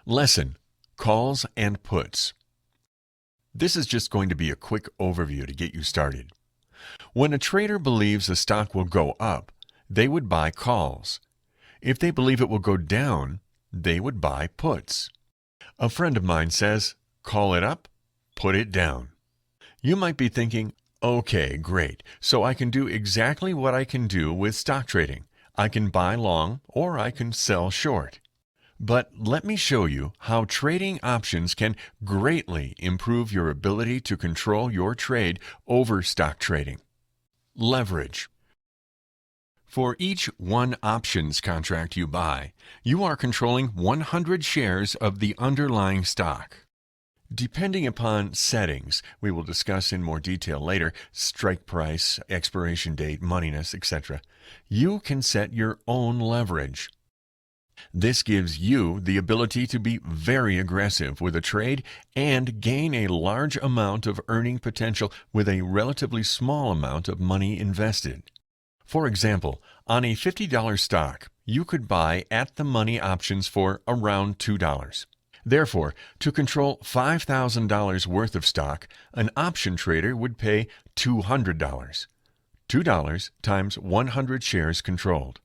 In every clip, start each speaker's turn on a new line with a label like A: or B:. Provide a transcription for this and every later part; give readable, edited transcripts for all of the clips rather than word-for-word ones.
A: Lesson: Calls and Puts. This is just going to be a quick overview to get you started. When a trader believes a stock will go up, they would buy calls. If they believe it will go down, they would buy puts. A friend of mine says, call it up, put it down. You might be thinking, okay, great, so I can do exactly what I can do with stock trading. I can buy long or I can sell short. But let me show you how trading options can greatly improve your ability to control your trade over stock trading. Leverage. For each one options contract you buy, you are controlling 100 shares of the underlying stock. Depending upon settings, we will discuss in more detail later, strike price, expiration date, moneyness, etc., you can set your own leverage. This gives you the ability to be very aggressive with a trade and gain a large amount of earning potential with a relatively small amount of money invested. For example, on a $50 stock, you could buy at-the-money options for around $2. Therefore, to control $5,000 worth of stock, an option trader would pay $200. $2 times 100 shares controlled.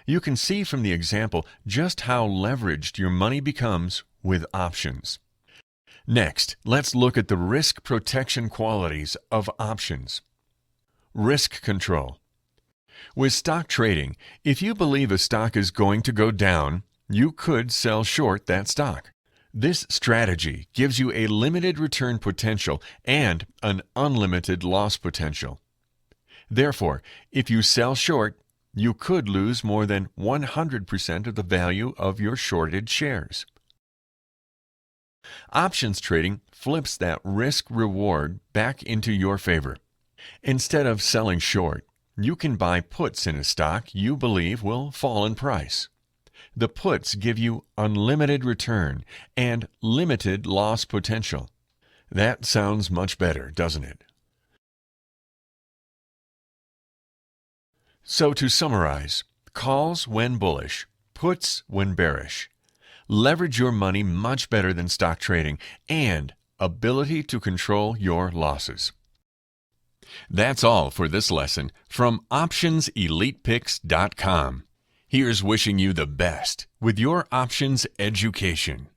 A: You can see from the example just how leveraged your money becomes with options. Next, let's look at the risk protection qualities of options. Risk control. With stock trading, if you believe a stock is going to go down, you could sell short that stock. This strategy gives you a limited return potential and an unlimited loss potential. Therefore, if you sell short, you could lose more than 100% of the value of your shorted shares. Options trading flips that risk-reward back into your favor. Instead of selling short, you can buy puts in a stock you believe will fall in price. The puts give you unlimited return and limited loss potential. That sounds much better, doesn't it? So to summarize, calls when bullish, puts when bearish. Leverage your money much better than stock trading and ability to control your losses. That's all for this lesson from OptionsElitePicks.com. Here's wishing you the best with your options education.